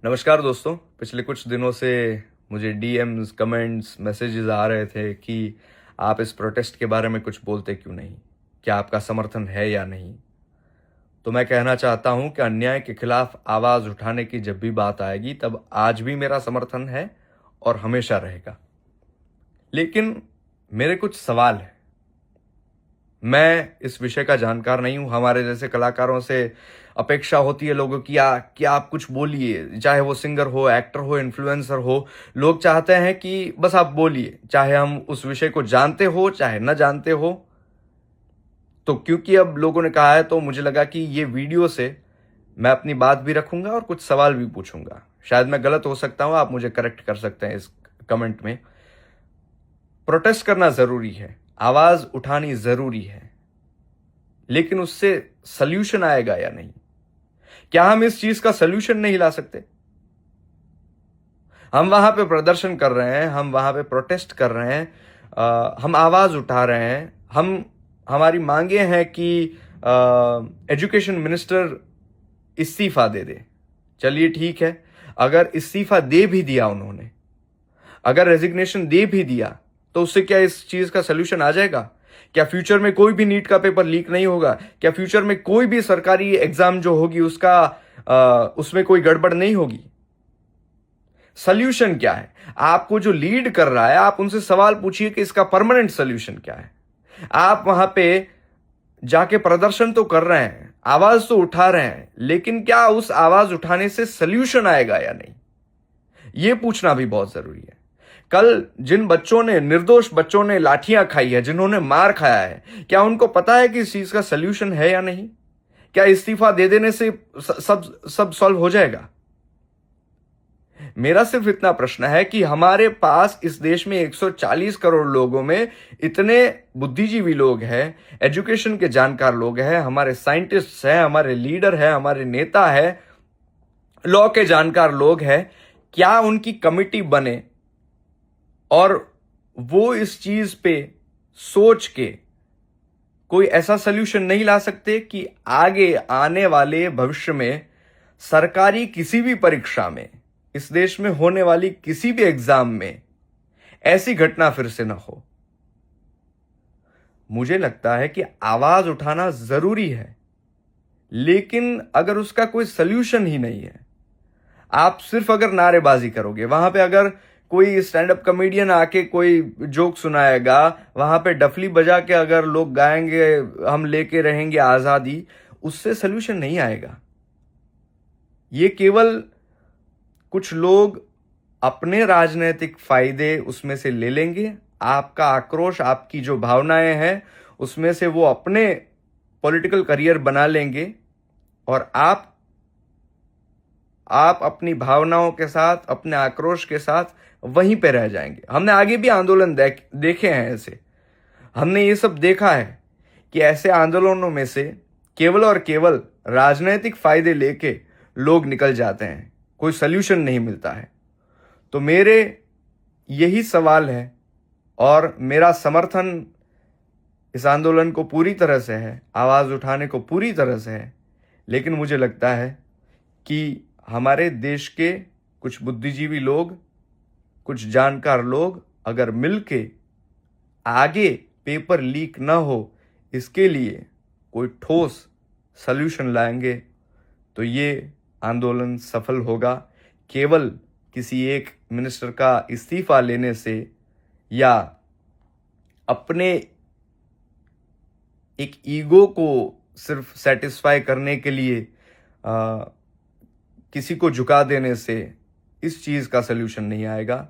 नमस्कार दोस्तों। पिछले कुछ दिनों से मुझे डीएम्स, कमेंट्स, मैसेजेस आ रहे थे कि आप इस प्रोटेस्ट के बारे में कुछ बोलते क्यों नहीं, क्या आपका समर्थन है या नहीं। तो मैं कहना चाहता हूं कि अन्याय के खिलाफ आवाज उठाने की जब भी बात आएगी तब आज भी मेरा समर्थन है और हमेशा रहेगा। लेकिन मेरे कुछ सवाल हैं। मैं इस विषय का जानकार नहीं हूं। हमारे जैसे कलाकारों से अपेक्षा होती है लोगों की कि आप कुछ बोलिए, चाहे वो सिंगर हो, एक्टर हो, इन्फ्लुएंसर हो। लोग चाहते हैं कि बस आप बोलिए, चाहे हम उस विषय को जानते हो चाहे न जानते हो। तो क्योंकि अब लोगों ने कहा है तो मुझे लगा कि ये वीडियो से मैं अपनी बात भी रखूंगा और कुछ सवाल भी पूछूंगा। शायद मैं गलत हो सकता हूं, आप मुझे करेक्ट कर सकते हैं इस कमेंट में। प्रोटेस्ट करना जरूरी है, आवाज उठानी जरूरी है, लेकिन उससे सल्यूशन आएगा या नहीं? क्या हम इस चीज का सल्यूशन नहीं ला सकते? हम वहां पे प्रदर्शन कर रहे हैं, हम वहां पे प्रोटेस्ट कर रहे हैं, हम आवाज उठा रहे हैं, हमारी मांगे हैं कि एजुकेशन मिनिस्टर इस्तीफा दे दे। चलिए ठीक है, अगर इस्तीफा दे भी दिया उन्होंने, अगर रेजिग्नेशन दे भी दिया, तो उससे क्या इस चीज का सलूशन आ जाएगा? क्या फ्यूचर में कोई भी नीट का पेपर लीक नहीं होगा? क्या फ्यूचर में कोई भी सरकारी एग्जाम जो होगी उसमें कोई गड़बड़ नहीं होगी? सल्यूशन क्या है? आपको जो लीड कर रहा है, आप उनसे सवाल पूछिए कि इसका परमानेंट सल्यूशन क्या है। आप वहां पे जाके प्रदर्शन तो कर रहे हैं, आवाज तो उठा रहे हैं, लेकिन क्या उस आवाज उठाने से सल्यूशन आएगा या नहीं, यह पूछना भी बहुत जरूरी है। कल जिन बच्चों ने, निर्दोष बच्चों ने लाठियां खाई है, जिन्होंने मार खाया है, क्या उनको पता है कि इस चीज का सल्यूशन है या नहीं? क्या इस्तीफा दे देने से सब सब सॉल्व हो जाएगा? मेरा सिर्फ इतना प्रश्न है कि हमारे पास इस देश में 140 करोड़ लोगों में इतने बुद्धिजीवी लोग हैं, एजुकेशन के जानकार लोग हैं, हमारे साइंटिस्ट्स हैं, हमारे लीडर हैं, हमारे नेता हैं, लॉ के जानकार लोग हैं। क्या उनकी कमिटी बने और वो इस चीज पे सोच के कोई ऐसा सल्यूशन नहीं ला सकते कि आगे आने वाले भविष्य में सरकारी किसी भी परीक्षा में, इस देश में होने वाली किसी भी एग्जाम में ऐसी घटना फिर से ना हो? मुझे लगता है कि आवाज उठाना जरूरी है, लेकिन अगर उसका कोई सल्यूशन ही नहीं है, आप सिर्फ अगर नारेबाजी करोगे, वहां पे अगर कोई स्टैंड अप कॉमेडियन आके कोई जोक सुनाएगा, वहां पे डफली बजा के अगर लोग गाएंगे हम लेके रहेंगे आजादी, उससे सल्यूशन नहीं आएगा। ये केवल कुछ लोग अपने राजनीतिक फायदे उसमें से ले लेंगे। आपका आक्रोश, आपकी जो भावनाएं हैं, उसमें से वो अपने पॉलिटिकल करियर बना लेंगे और आप अपनी भावनाओं के साथ, अपने आक्रोश के साथ वहीं पे रह जाएंगे। हमने आगे भी आंदोलन देखे हैं ऐसे। हमने ये सब देखा है कि ऐसे आंदोलनों में से केवल और केवल राजनीतिक फायदे लेके लोग निकल जाते हैं, कोई सल्यूशन नहीं मिलता है। तो मेरे यही सवाल है और मेरा समर्थन इस आंदोलन को पूरी तरह से है, आवाज उठाने को पूरी तरह से है। लेकिन मुझे लगता है कि हमारे देश के कुछ बुद्धिजीवी लोग, कुछ जानकार लोग अगर मिलके आगे पेपर लीक ना हो इसके लिए कोई ठोस सल्यूशन लाएंगे तो ये आंदोलन सफल होगा। केवल किसी एक मिनिस्टर का इस्तीफा लेने से या अपने एक ईगो को सिर्फ सेटिस्फाई करने के लिए किसी को झुका देने से इस चीज का सल्यूशन नहीं आएगा।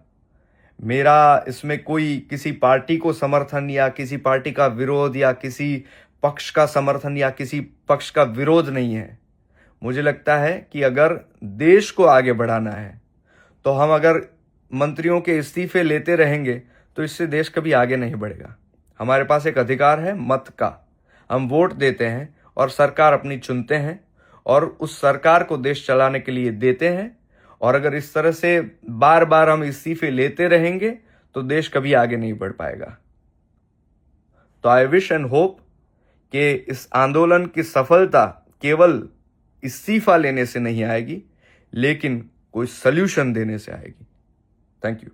मेरा इसमें कोई किसी पार्टी को समर्थन या किसी पार्टी का विरोध या किसी पक्ष का समर्थन या किसी पक्ष का विरोध नहीं है। मुझे लगता है कि अगर देश को आगे बढ़ाना है तो हम अगर मंत्रियों के इस्तीफे लेते रहेंगे तो इससे देश कभी आगे नहीं बढ़ेगा। हमारे पास एक अधिकार है मत का, हम वोट देते हैं और सरकार अपनी चुनते हैं और उस सरकार को देश चलाने के लिए देते हैं। और अगर इस तरह से बार बार हम इस्तीफे लेते रहेंगे तो देश कभी आगे नहीं बढ़ पाएगा। तो आई विश एंड होप कि इस आंदोलन की सफलता केवल इस्तीफा लेने से नहीं आएगी, लेकिन कोई सल्यूशन देने से आएगी। Thank you.